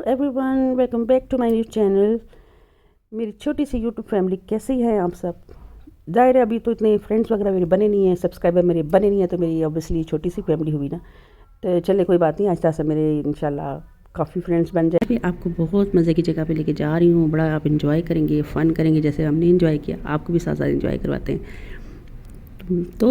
Everyone, welcome back to my new channel. मेरी छोटी सी YouTube family कैसी है आप सब। जाहिर है अभी तो इतने फ्रेंड्स वगैरह मेरे बने नहीं हैं, सब्सक्राइबर मेरे बने नहीं हैं, तो मेरी ऑब्वियसली छोटी सी फैमिली हुई ना। तो चले कोई बात नहीं, आहिस्ता आहिस्ता मेरे इंशाल्लाह काफ़ी फ्रेंड्स बन जाए। आपको बहुत मज़े की जगह पे लेके जा रही हूँ, बड़ा आप इंजॉय करेंगे, फ़न करेंगे, जैसे हमने इंजॉय किया आपको भी साथ साथ इंजॉय करवाते हैं। तो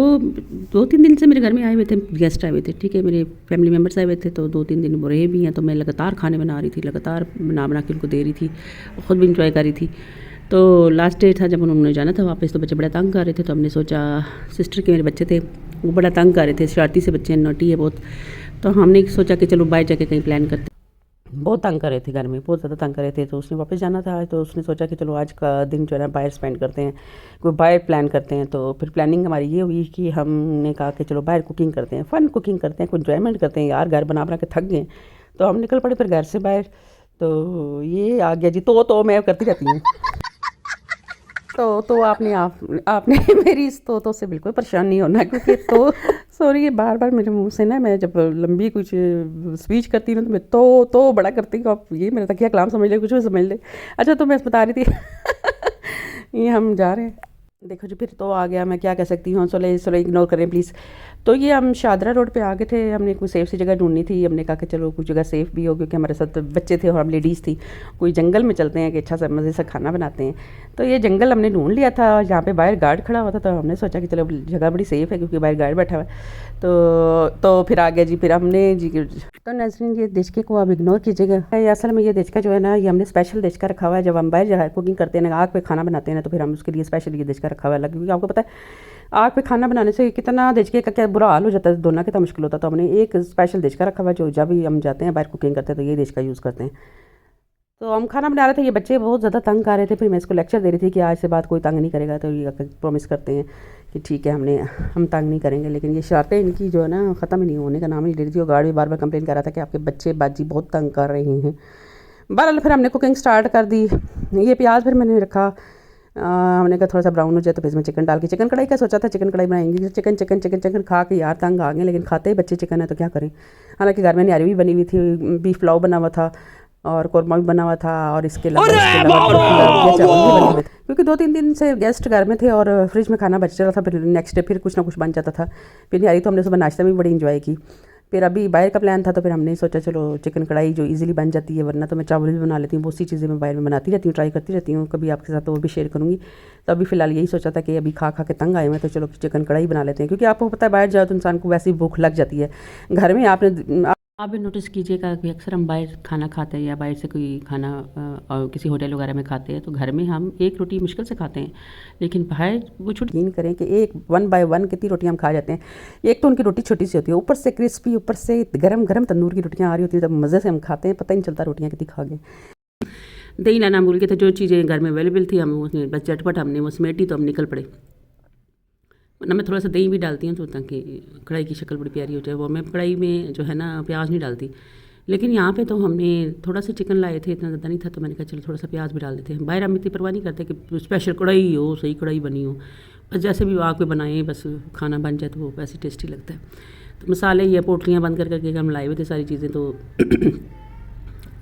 2-3 दिन से मेरे घर में आए हुए थे, गेस्ट आए हुए थे, ठीक है, मेरे फैमिली मेम्बर्स आए हुए थे, तो 2-3 दिन वो रहे भी हैं। तो मैं लगातार खाने बना रही थी, लगातार बना के उनको दे रही थी, ख़ुद भी इंजॉय कर रही थी। तो लास्ट डे था जब उन्होंने जाना था वापस, तो बच्चे बड़ा तंग कर रहे थे। तो हमने सोचा, सिस्टर के मेरे बच्चे थे वो बड़ा तंग कर रहे थे, शरारती से बच्चे, नोटी है बहुत। तो हमने सोचा कि चलो बाहर जाके कहीं प्लान करते। बहुत तंग कर रहे थे घर में, बहुत ज़्यादा तंग कर रहे थे। तो उसने वापस जाना था, तो उसने सोचा कि चलो आज का दिन जो है ना बाहर स्पेंड करते हैं, कोई बाहर प्लान करते हैं। तो फिर प्लानिंग हमारी ये हुई कि हमने कहा कि चलो बाहर कुकिंग करते हैं, फ़न कुकिंग करते हैं, कोई इन्जॉयमेंट करते हैं यार, घर बना के थक गए। तो हम निकल पड़े फिर घर से बाहर। तो ये आ गया जी, तो मैं करती रहती हूँ। तो आपने मेरी इस तो से बिल्कुल परेशान नहीं होना, क्योंकि तो सॉरी, ये बार बार मेरे मुंह से ना, मैं जब लंबी कुछ स्पीच करती हूँ तो मैं तो बड़ा करती हूँ। आप ये मेरा तकिया कलाम समझ ले, कुछ भी समझ ले। अच्छा, तो मैं बता रही थी ये हम जा रहे हैं, देखो जी, फिर तो आ गया, मैं क्या कह सकती हूँ। चलो इग्नोर करें प्लीज़। तो ये हम शादरा रोड पे आ गए थे, हमने कोई सेफ़ सी जगह ढूंढनी थी। हमने कहा कि चलो कुछ जगह सेफ़ भी हो, क्योंकि हमारे साथ बच्चे थे और हम लेडीज़ थी। कोई जंगल में चलते हैं कि अच्छा सा मज़े से खाना बनाते हैं। तो ये जंगल हमने ढूंढ लिया था, यहाँ पे बाहर गार्ड खड़ा हुआ था। तो हमने सोचा कि चलो जगह बड़ी सेफ़ है, क्योंकि बाहर गार्ड बैठा हुआ है। तो फिर आ गया जी, फिर हमने जी। तो नाज़रीन, ये देचके को आप इग्नोर कीजिएगा। ये असल में ये देचका जो है ना, ये हमने स्पेशल देचका रखा हुआ है। जब हम बाहर जो है कुकिंग करते हैं ना, आग पे खाना बनाते हैं ना, तो फिर हम उसके लिए स्पेशल ये देचका रखा हुआ है। क्योंकि आपको पता है आग पे खाना बनाने से कितना देचके का क्या बुरा हाल हो जाता है, दोनों कितना मुश्किल होता है। तो हमने एक स्पेशल देचका रखा हुआ है, जो जब भी हम जाते हैं बाहर कुकिंग करते हैं तो ये देचका यूज़ करते हैं। तो हम खाना बना रहे थे, ये बच्चे बहुत ज़्यादा तंग कर रहे थे। फिर मैं इसको लेक्चर दे रही थी कि आज से बाद कोई तंग नहीं करेगा। तो ये प्रॉमिस करते हैं कि ठीक है, हम तंग नहीं करेंगे। लेकिन ये शरारतें इनकी जो है ना, ख़त्म ही नहीं होने का नाम ही ले रही थी। और गार्ड भी बार बार कंप्लेन कर रहा था कि आपके बच्चे बाजी बहुत तंग कर रहे हैं। बहरहाल फिर हमने कुकिंग स्टार्ट कर दी। ये प्याज फिर मैंने रखा, हमने कहा थोड़ा सा ब्राउन हो जाए तो फिर इसमें चिकन डाल के, चिकन कढ़ाई का सोचा था, चिकन कढ़ाई बनाएंगे। चिकन चिकन चिकन चिकन खा के यार तंग आ गए, लेकिन खाते ही बच्चे चिकन है तो क्या करें। हालांकि घर में न्यारी भी बनी हुई थी, बीफ पुलाव बना हुआ था और कौरमा भी बना हुआ था, और इसके अलावा चावल भी बने हुए थे, क्योंकि 2-3 दिन से गेस्ट घर में थे और फ्रिज में खाना बच रहा था। फिर नेक्स्ट डे फिर कुछ ना कुछ बन जाता था। फिर न्यारी तो हमने सुबह नाश्ता में बड़ी इंजॉय की। फिर अभी बाहर का प्लान था, तो फिर हमने सोचा चलो चिकन कढ़ाई जो इजीली बन जाती है, वरना तो मैं चावल भी बना लेती हूँ। बहुत सी चीज़ें मैं बाहर में बनाती रहती हूँ, ट्राई करती रहती हूँ, कभी आपके साथ तो वो भी शेयर करूँगी। तो अभी फ़िलहाल यही सोचा था कि अभी खा के तंग आए हुए, तो चलो चिकन कढ़ाई बना लेते हैं। क्योंकि आपको पता है बाहर जाओ तो इंसान को वैसे ही भूख लग जाती है। घर में आप भी नोटिस कीजिएगा कि अक्सर हम बाहर खाना खाते हैं या बाहर से कोई खाना और किसी होटल वगैरह में खाते हैं, तो घर में हम एक रोटी मुश्किल से खाते हैं, लेकिन बाहर वो छुट्टी यकीन करें कि एक 1 बाय 1 कितनी रोटियां हम खा जाते हैं। एक तो उनकी रोटी छोटी सी होती है, ऊपर से क्रिस्पी, ऊपर से गरम गरम तंदूर की रोटियां आ रही होती है, तब मज़े से हम खाते हैं, पता ही नहीं चलता रोटियां कितनी खा गए। दही लाना भूल गए थे, जो चीज़ें घर में अवेलेबल थी हम उसमें बस झटपट हमने वो समेटी, तो हम निकल पड़े। वरना मैं थोड़ा सा दही भी डालती हूँ तो ताकि कढ़ाई की शक्ल बड़ी प्यारी हो जाए। वो मैं कढ़ाई में जो है ना प्याज नहीं डालती, लेकिन यहाँ पे तो हमने थोड़ा सा चिकन लाए थे, इतना ज़्यादा नहीं था, तो मैंने कहा चलो थोड़ा सा प्याज भी डाल देते हैं। बाहर हम इतनी परवाह नहीं करते कि स्पेशल कढ़ाई हो, सही कढ़ाई बनी हो, बस जैसे भी आग पे बनाए, बस खाना बन जाए तो वो वैसे टेस्टी लगता है। तो मसाले ये पोटलियाँ बंद करके हम लाए हुए थे सारी चीज़ें, तो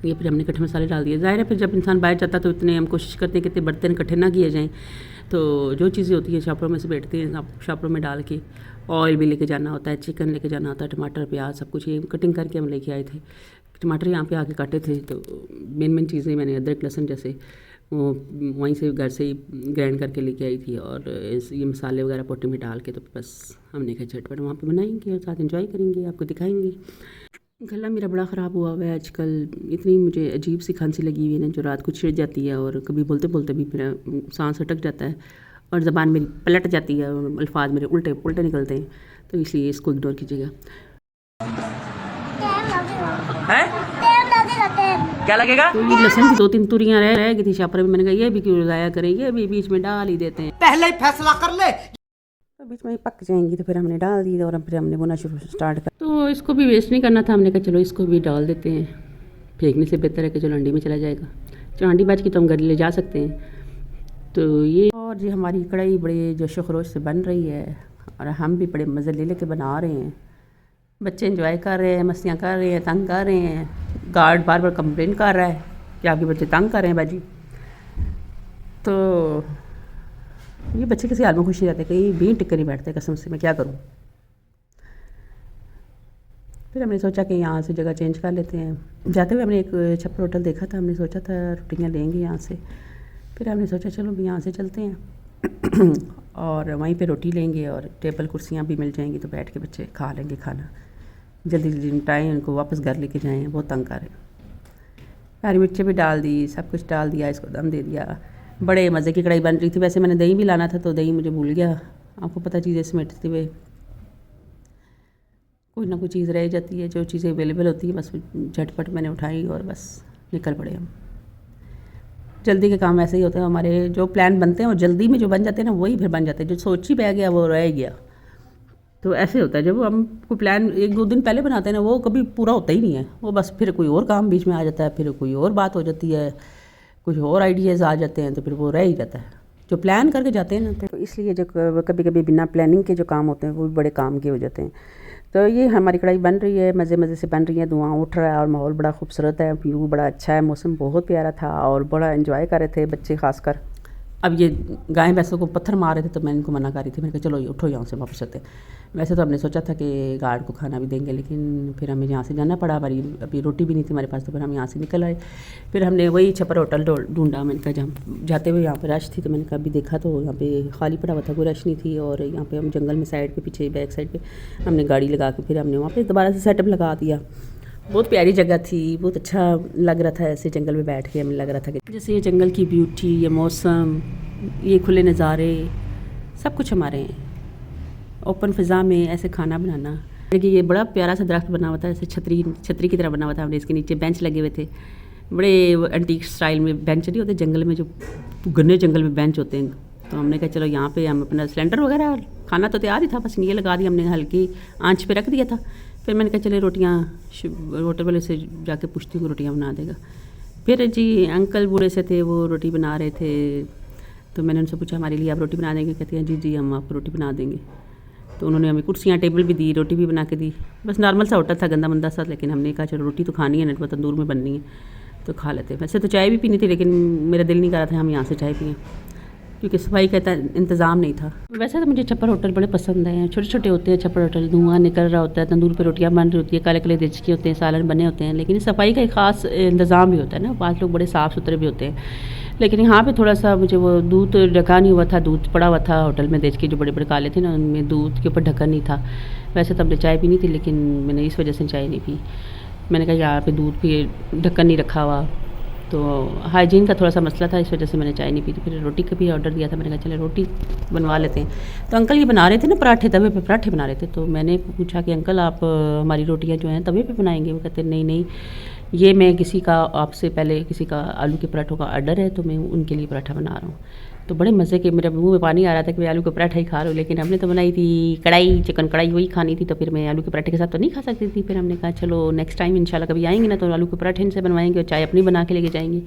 ये फिर हमने इकट्ठे मसाले डाल दिए। ज़ाहिर है फिर जब इंसान बाहर जाता है तो इतने हम कोशिश करते हैं कि इतने बर्तन इकट्ठे ना किए जाएँ। तो जो चीज़ें होती हैं शापरों में से बैठते हैं, शापरों में डाल के ऑयल भी लेके जाना होता है, चिकन लेके जाना होता है, टमाटर प्याज सब कुछ ये कटिंग करके हम लेके आए थे। टमाटर यहाँ पे आके काटे थे, तो मेन चीज़ें मैंने अदरक लहसुन जैसे वो वहीं से घर से ही ग्राइंड करके लेके आई थी, और ये मसाले वगैरह पोटी में डाल के, तो बस हमने कहा झटपट वहाँ पे बनाएंगे और साथ एंजॉय करेंगे, आपको दिखाएंगे। गला मेरा बड़ा ख़राब हुआ है आजकल, इतनी मुझे अजीब सी खांसी लगी हुई है ना, जो रात को छिड़ जाती है, और कभी बोलते बोलते भी मेरा सांस अटक जाता है और ज़बान मेरी पलट जाती है और अल्फाज मेरे उल्टे पुल्टे निकलते हैं। तो इसलिए इसको इग्नोर कीजिएगा। क्या लगेगा? तो ये लहसुन की 2-3 तुरियां रह गई थी शापर में, मैंने कहा ये भी क्यों ज़ाया करें, ये भी बीच में डाल ही देते हैं, पहले ही फैसला कर ले। तो बीच में ही पक जाएंगी, तो फिर हमने डाल दी और फिर हमने बुना स्टार्ट कर। तो इसको भी वेस्ट नहीं करना था, हमने कहा चलो इसको भी डाल देते हैं, फेंकने से बेहतर है कि चलो अंडी में चला जाएगा। चलो अंडी बाज की तो हम घर ले जा सकते हैं। तो ये और जी हमारी कढ़ाई बड़े जोशो खरोश से बन रही है, और हम भी बड़े मज़े ले लेके बना रहे हैं। बच्चे एंजॉय कर रहे हैं, मस्तियाँ कर रहे हैं, तंग कर रहे हैं, गार्ड बार बार कंप्लेन कर रहा है कि आपके बच्चे तंग कर रहे हैं बाजी। तो ये बच्चे किसी हाल में खुश नहीं रहते, कहीं भी टिक नहीं बैठते, कसम से मैं क्या करूँ। फिर हमने सोचा कि यहाँ से जगह चेंज कर लेते हैं। जाते हुए हमने एक छप्पर होटल देखा था, हमने सोचा था रोटियाँ लेंगे यहाँ से। फिर हमने सोचा चलो भी यहाँ से चलते हैं और वहीं पे रोटी लेंगे और टेबल कुर्सियाँ भी मिल जाएंगी, तो बैठ के बच्चे खा लेंगे खाना। जल्दी जल्दी निपटाएँ, उनको वापस घर लेके जाएँ, बहुत तंग कर रहे हैं। हरी मिर्चें भी डाल दी, सब कुछ डाल दिया, इसको दम दे दिया। बड़े मज़े की कढ़ाई बन रही थी। वैसे मैंने दही भी लाना था तो दही मुझे भूल गया। आपको पता चीज़ें समेटते हुए कोई ना कोई चीज़ रह जाती है, जो चीज़ें अवेलेबल होती है बस झटपट मैंने उठाई और बस निकल पड़े हम। जल्दी के काम ऐसे ही होते हैं हमारे, जो प्लान बनते हैं और जल्दी में जो बन जाते हैं ना वही फिर बन जाते हैं, जो सोच ही पै गया वो रह गया। तो ऐसे होता है, जब हम कोई प्लान 1-2 दिन पहले बनाते हैं ना वो कभी पूरा होता ही नहीं है, वो बस फिर कोई और काम बीच में आ जाता है, फिर कोई और बात हो जाती है, कुछ और आइडियाज़ आ जाते हैं, तो फिर वो रह ही जाता है। जो प्लान करके जाते हैं ना, तो इसलिए जो कभी कभी बिना प्लानिंग के जो काम होते हैं वो भी बड़े काम के हो जाते हैं। तो ये हमारी कढ़ाई बन रही है, मज़े मज़े से बन रही है, धुआं उठ रहा है और माहौल बड़ा खूबसूरत है, व्यू बड़ा अच्छा है, मौसम बहुत प्यारा था और बड़ा एंजॉय कर रहे थे बच्चे खासकर। अब ये गाय भैंसों को पत्थर मार रहे थे तो मैं इनको मना कर रही थी, मैंने कहा चलो ये उठो यहाँ से वापस चलते हैं। वैसे तो हमने सोचा था कि गार्ड को खाना भी देंगे, लेकिन फिर हमें यहाँ से जाना पड़ा, हमारी अभी रोटी भी नहीं थी हमारे पास, तो फिर हम यहाँ से निकल आए। फिर हमने वही छप्पर होटल ढूंढा, मैंने कहा जहाँ जाते हुए यहाँ पर रश थी, तो मैंने कहा अभी देखा तो यहाँ पे खाली पड़ा हुआ था, कोई रश नहीं थी। और यहाँ पे हम जंगल में साइड पे पीछे बैक साइड पे हमने गाड़ी लगा के फिर हमने वहाँ पे दोबारा से सेटअप लगा दिया। बहुत प्यारी जगह थी, बहुत अच्छा लग रहा था ऐसे जंगल में बैठ के, हमें लग रहा था कि जैसे ये जंगल की ब्यूटी, ये मौसम, ये खुले नज़ारे, सब कुछ हमारे हैं। ओपन फ़िज़ा में ऐसे खाना बनाना, देखिए ये बड़ा प्यारा सा दरख्त बना हुआ था, ऐसे छतरी की तरह बना हुआ था। हमने इसके नीचे बेंच लगे हुए थे, बड़े एंटीक स्टाइल में बेंच नहीं होते जंगल में, जो घने जंगल में बेंच होते हैं। तो हमने कहा चलो यहाँ पे हम अपना सिलेंडर वगैरह, खाना तो तैयार ही था, बस ये लगा दिया हमने, हल्की आंच पे रख दिया था। फिर मैंने कहा चले रोटियाँ होटल वाले से जाके पूछती हूँ, रोटियाँ बना देगा। फिर जी अंकल बूढ़े से थे, वो रोटी बना रहे थे, तो मैंने उनसे पूछा हमारे लिए आप रोटी बना देंगे? कहते हैं जी जी हम आपको रोटी बना देंगे। तो उन्होंने हमें कुर्सियाँ टेबल भी दी, रोटी भी बना के दी। बस नॉर्मल सा होटल था, गंदा मंदा सा, लेकिन हमने कहा चलो रोटी तो खानी है, नहीं तंदूर में बननी है तो खा लेते। वैसे तो चाय भी पीनी थी, लेकिन मेरा दिल नहीं कर रहा था हम यहाँ से चाय पिएँ, क्योंकि सफाई का इंतज़ाम नहीं था। वैसे तो मुझे छप्पर होटल बड़े पसंद हैं, छोटे छोटे होते हैं छप्पर होटल, धुआं निकल रहा होता है, तंदूर पे रोटियां बन रही होती है, काले काले देचके होते हैं, सालन बने होते हैं, लेकिन सफाई का एक ख़ास इंतज़ाम भी होता है ना, पाँच लोग बड़े साफ़ सुथरे भी होते हैं। लेकिन यहाँ पे थोड़ा सा मुझे वो दूध ढका नहीं हुआ था, दूध पड़ा हुआ था होटल में, देचके जो बड़े बड़े काले थे ना, उनमें दूध के ऊपर ढक्कन नहीं था। वैसे तो हमने चाय पीनी थी, लेकिन मैंने इस वजह से चाय नहीं पी। मैंने कहा यहाँ पे दूध पे ढक्कन नहीं रखा हुआ, तो हाइजीन का थोड़ा सा मसला था, इस वजह से मैंने चाय नहीं पी थी। फिर रोटी का भी ऑर्डर दिया था, मैंने कहा चले रोटी बनवा लेते हैं। तो अंकल ये बना रहे थे ना पराठे, तवे पे पराठे बना रहे थे। तो मैंने पूछा कि अंकल आप हमारी रोटियां जो हैं तवे पे बनाएंगे? वो कहते नहीं नहीं, ये मैं किसी का आपसे पहले किसी का आलू के पराठों का ऑर्डर है, तो मैं उनके लिए पराठा बना रहा हूँ। तो बड़े मज़े के, मेरे मुंह में पानी आ रहा था कि मैं आलू का पराठा ही खा रहा हूँ, लेकिन हमने तो बनाई थी कढ़ाई, चिकन कढ़ाई वही खानी थी, तो फिर मैं आलू के पराठे के साथ तो नहीं खा सकती थी। फिर हमने कहा चलो नेक्स्ट टाइम इंशाल्लाह कभी आएंगे ना तो आलू के पराठे इनसे बनवाएंगे और चाय अपनी बना के लेके जाएंगे,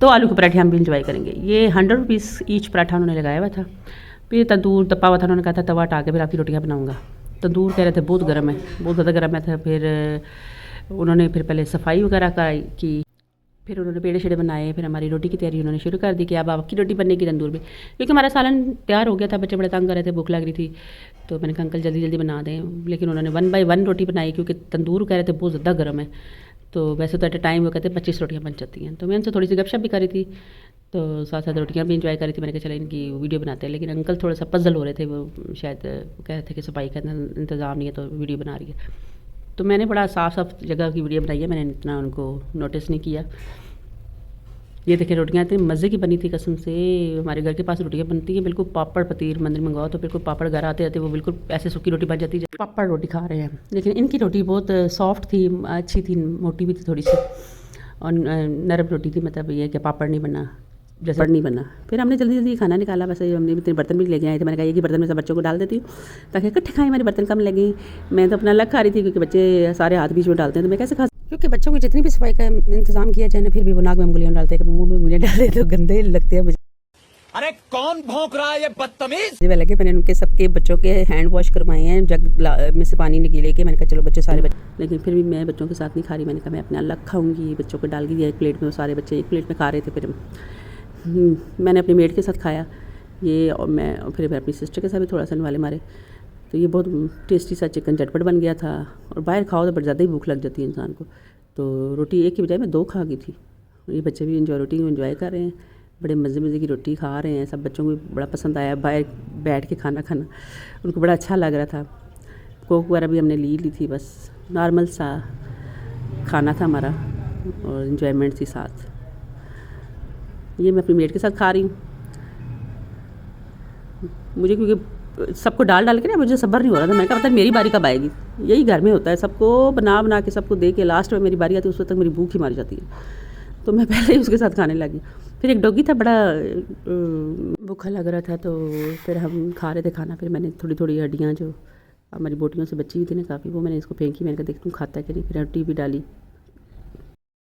तो आलू के पराठे हम भी इंजॉय करेंगे। ये 100 रुपीज़ ईच पराठा उन्होंने लगाया हुआ था। फिर तंदूर तपा हुआ था, उन्होंने कहा था तवा हटा के फिर आपकी रोटियाँ बनाऊँगा। तंदूर कह रहे थे बहुत गर्म है, बहुत ज़्यादा गर्म है था। फिर उन्होंने फिर पहले सफाई वगैरह की, फिर उन्होंने पेड़े शेड़े बनाए, फिर हमारी रोटी की तैयारी उन्होंने शुरू कर दी कि अब आपकी रोटी बनने की तंदूर में, क्योंकि हमारा सालन तैयार हो गया था। बच्चे बड़े तंग कर रहे थे, भूख लग रही थी, तो मैंने कहा अंकल जल्दी जल्दी बना दें। लेकिन उन्होंने 1 बाय 1 रोटी बनाई, क्योंकि तंदूर कह रहे थे बहुत ज़्यादा गर्म है। तो वैसे तो एट ए टाइम वो कहते 25 रोटियाँ बन जाती हैं। तो मैं उनसे थोड़ी सी गपशप भी करी थी, तो साथ साथ रोटियाँ भी इंजॉय करी थी। मैंने कहा चले इनकी वीडियो बनाते हैं, लेकिन अंकल थोड़ा सा पजल हो रहे थे, वो शायद कह रहे थे कि सफाई का इंतज़ाम नहीं है तो वीडियो बना रही है। तो मैंने बड़ा साफ़ साफ़ जगह की वीडियो बनाई है, मैंने इतना उनको नोटिस नहीं किया। ये देखिए रोटियाँ इतनी मज़े की बनी थी, कसम से। हमारे घर के पास रोटियाँ बनती हैं बिल्कुल पापड़ पतीर, मंदिर मंगवाओ तो बिल्कुल पापड़ घर आते आते वो बिल्कुल ऐसे सूखी रोटी बन जाती है, पापड़ रोटी खा रहे हैं। लेकिन इनकी रोटी बहुत सॉफ्ट थी, अच्छी थी, मोटी भी थी थोड़ी सी, और नरम रोटी थी, मतलब ये कि पापड़ नहीं बना, जैसे नहीं बना। फिर हमने जल्दी जल्दी खाना निकाला, बस हमने इतने बर्तन भी लेके आए थे। मैंने कहा एक ही बर्तन में सब बच्चों को डाल देती हूँ ताकि इकट्ठे खाएं, हमारे बर्तन कम लगे। मैं तो अपना अलग खा रही थी, क्योंकि बच्चे सारे हाथ बीच में डालते हैं, तो मैं कैसे खा, क्योंकि बच्चों को जितनी भी सफाई का इंतजाम किया जाए ना, फिर भी वो नाक में उंगलियां डालते हैं, कभी मुंह में उंगलियां डालते, तो गंदे लगते हैं मुझे। अरे कौन कौन भौंक रहा है ये बदतमीज। मुझे लगे मैंने उनके सबके बच्चों के हैंड वॉश करवाए हैं जग में से पानी निकले के। मैंने कहा चलो बच्चे सारे बच्चे, लेकिन फिर भी मैं बच्चों के साथ नहीं खा रही। मैंने कहा मैं अपने अलग खाऊंगी। बच्चों को डाल के दिया एक प्लेट में, वो सारे बच्चे एक प्लेट में खा रहे थे। फिर मैंने अपनी मेड के साथ खाया ये, और मैं फिर अपनी सिस्टर के साथ भी थोड़ा सा निवाले मारे। तो ये बहुत टेस्टी सा चिकन झटपट बन गया था। और बाहर खाओ तो बड़ी ज़्यादा ही भूख लग जाती है इंसान को। तो रोटी एक की बजाय मैं 2 खा गई थी। ये बच्चे भी रोटी इंजॉय कर रहे हैं, बड़े मज़े मज़े की रोटी खा रहे हैं। सब बच्चों को बड़ा पसंद आया बाहर बैठ के खाना खाना, उनको बड़ा अच्छा लग रहा था। कोक वगैरह भी हमने ली थी। बस नॉर्मल सा खाना था हमारा और इन्जॉयमेंट थी साथ। ये मैं अपनी मेड के साथ खा रही हूँ। मुझे क्योंकि सबको डाल डाल के ना मुझे सब्र नहीं हो रहा था। मैंने कहा पता मेरी बारी कब आएगी। यही घर में होता है, सबको बना बना के सबको दे के लास्ट में मेरी बारी आती है, उस वक्त तक मेरी भूख ही मारी जाती है। तो मैं पहले ही उसके साथ खाने लगी। फिर एक डॉगी था, बड़ा भूखा लग रहा था, तो फिर हम खा रहे थे खाना। फिर मैंने थोड़ी थोड़ी हड्डियाँ जो हमारी बोटियों से बची हुई थी ना काफ़ी, वो मैंने इसको फेंकी। मैंने कहा देख तुम खाता है कि नहीं। फिर हड्डी भी डाली।